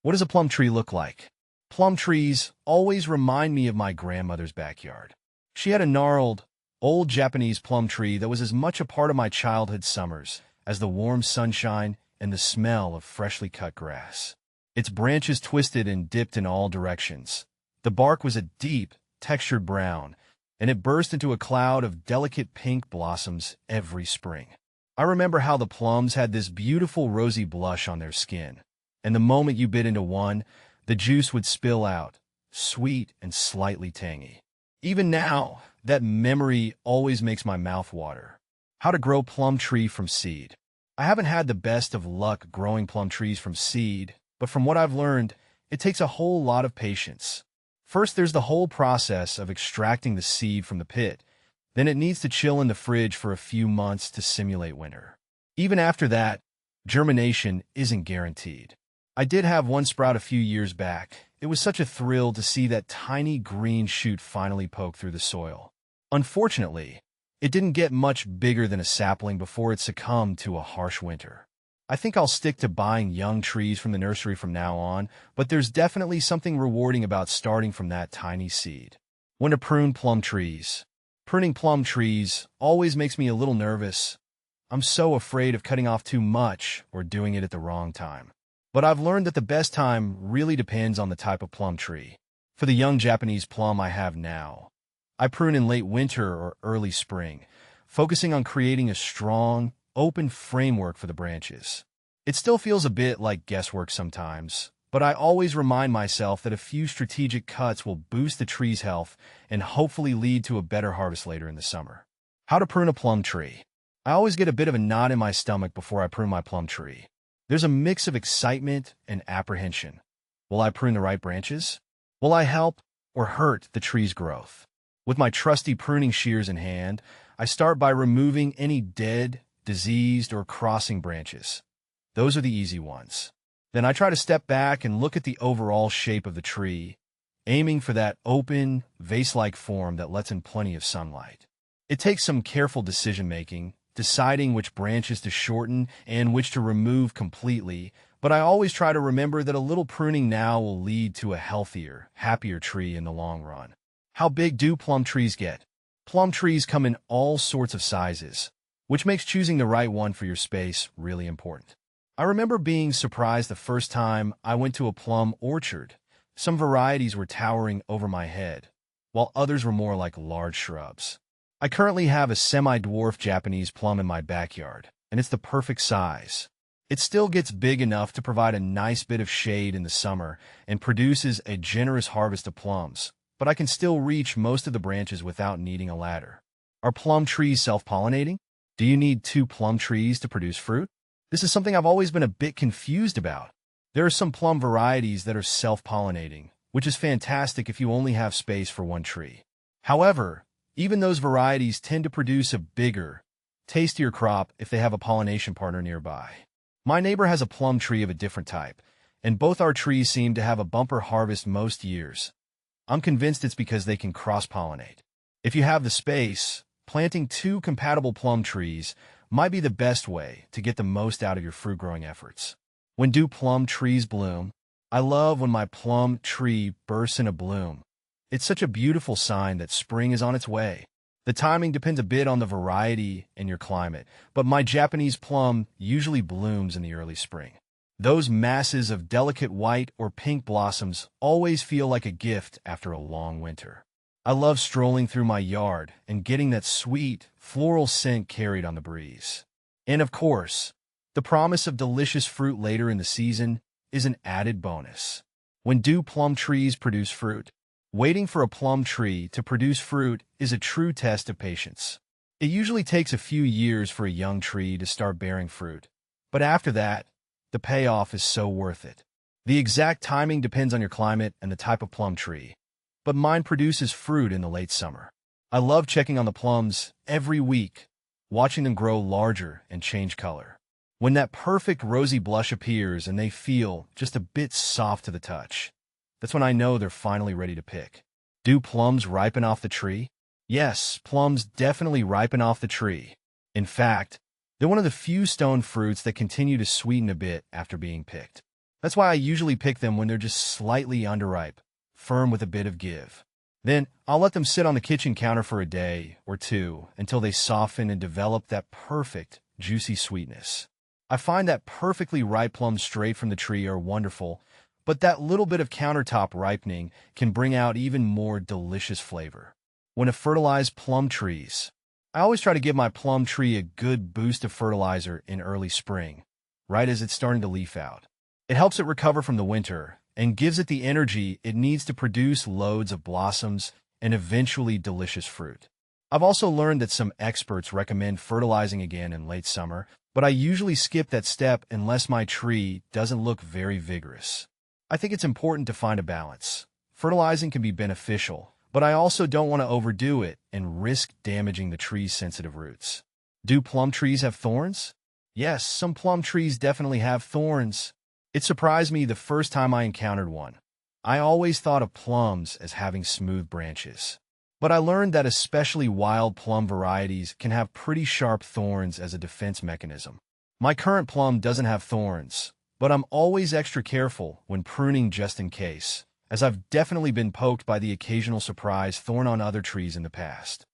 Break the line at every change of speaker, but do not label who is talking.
What does a plum tree look like? Plum trees always remind me of my grandmother's backyard. She had a gnarled, old Japanese plum tree that was as much a part of my childhood summers as the warm sunshine and the smell of freshly cut grass. Its branches twisted and dipped in all directions. The bark was a deep, textured brown, and it burst into a cloud of delicate pink blossoms every spring. I remember how the plums had this beautiful rosy blush on their skin, and the moment you bit into one, the juice would spill out, sweet and slightly tangy. Even now, that memory always makes my mouth water. How to grow plum tree from seed. I haven't had the best of luck growing plum trees from seed, but from what I've learned, it takes a whole lot of patience. First, there's the whole process of extracting the seed from the pit. Then it needs to chill in the fridge for a few months to simulate winter. Even after that, germination isn't guaranteed. I did have one sprout a few years back. It was such a thrill to see that tiny green shoot finally poke through the soil. Unfortunately, it didn't get much bigger than a sapling before it succumbed to a harsh winter. I think I'll stick to buying young trees from the nursery from now on, but there's definitely something rewarding about starting from that tiny seed. When to prune plum trees. Pruning plum trees always makes me a little nervous. I'm so afraid of cutting off too much or doing it at the wrong time. But I've learned that the best time really depends on the type of plum tree. For the young Japanese plum I have now, I prune in late winter or early spring, focusing on creating a strong, open framework for the branches. It still feels a bit like guesswork sometimes, but I always remind myself that a few strategic cuts will boost the tree's health and hopefully lead to a better harvest later in the summer. How to prune a plum tree. I always get a bit of a knot in my stomach before I prune my plum tree. There's a mix of excitement and apprehension. Will I prune the right branches? Will I help or hurt the tree's growth? With my trusty pruning shears in hand, I start by removing any dead, diseased, or crossing branches. Those are the easy ones. Then I try to step back and look at the overall shape of the tree, aiming for that open, vase-like form that lets in plenty of sunlight. It takes some careful decision-making, deciding which branches to shorten and which to remove completely, but I always try to remember that a little pruning now will lead to a healthier, happier tree in the long run. How big do plum trees get? Plum trees come in all sorts of sizes, which makes choosing the right one for your space really important. I remember being surprised the first time I went to a plum orchard. Some varieties were towering over my head, while others were more like large shrubs. I currently have a semi-dwarf Japanese plum in my backyard, and it's the perfect size. It still gets big enough to provide a nice bit of shade in the summer and produces a generous harvest of plums, but I can still reach most of the branches without needing a ladder. Are plum trees self-pollinating? Do you need two plum trees to produce fruit? This is something I've always been a bit confused about. There are some plum varieties that are self-pollinating, which is fantastic if you only have space for one tree. However, even those varieties tend to produce a bigger, tastier crop if they have a pollination partner nearby. My neighbor has a plum tree of a different type, and both our trees seem to have a bumper harvest most years. I'm convinced it's because they can cross-pollinate. If you have the space, planting two compatible plum trees might be the best way to get the most out of your fruit-growing efforts. When do plum trees bloom? I love when my plum tree bursts into bloom. It's such a beautiful sign that spring is on its way. The timing depends a bit on the variety and your climate, but my Japanese plum usually blooms in the early spring. Those masses of delicate white or pink blossoms always feel like a gift after a long winter. I love strolling through my yard and getting that sweet, floral scent carried on the breeze. And of course, the promise of delicious fruit later in the season is an added bonus. When do plum trees produce fruit? Waiting for a plum tree to produce fruit is a true test of patience. It usually takes a few years for a young tree to start bearing fruit, but after that, the payoff is so worth it. The exact timing depends on your climate and the type of plum tree, but mine produces fruit in the late summer. I love checking on the plums every week, watching them grow larger and change color. When that perfect rosy blush appears and they feel just a bit soft to the touch, that's when I know they're finally ready to pick. Do plums ripen off the tree? Yes, plums definitely ripen off the tree. In fact, they're one of the few stone fruits that continue to sweeten a bit after being picked. That's why I usually pick them when they're just slightly underripe, firm with a bit of give. Then, I'll let them sit on the kitchen counter for a day or two until they soften and develop that perfect, juicy sweetness. I find that perfectly ripe plums straight from the tree are wonderful, but that little bit of countertop ripening can bring out even more delicious flavor. When I fertilize plum trees, I always try to give my plum tree a good boost of fertilizer in early spring, right as it's starting to leaf out. It helps it recover from the winter and gives it the energy it needs to produce loads of blossoms and eventually delicious fruit. I've also learned that some experts recommend fertilizing again in late summer, but I usually skip that step unless my tree doesn't look very vigorous. I think it's important to find a balance. Fertilizing can be beneficial, but I also don't want to overdo it and risk damaging the tree's sensitive roots. Do plum trees have thorns? Yes, some plum trees definitely have thorns. It surprised me the first time I encountered one. I always thought of plums as having smooth branches. But I learned that especially wild plum varieties can have pretty sharp thorns as a defense mechanism. My current plum doesn't have thorns, but I'm always extra careful when pruning just in case, as I've definitely been poked by the occasional surprise thorn on other trees in the past.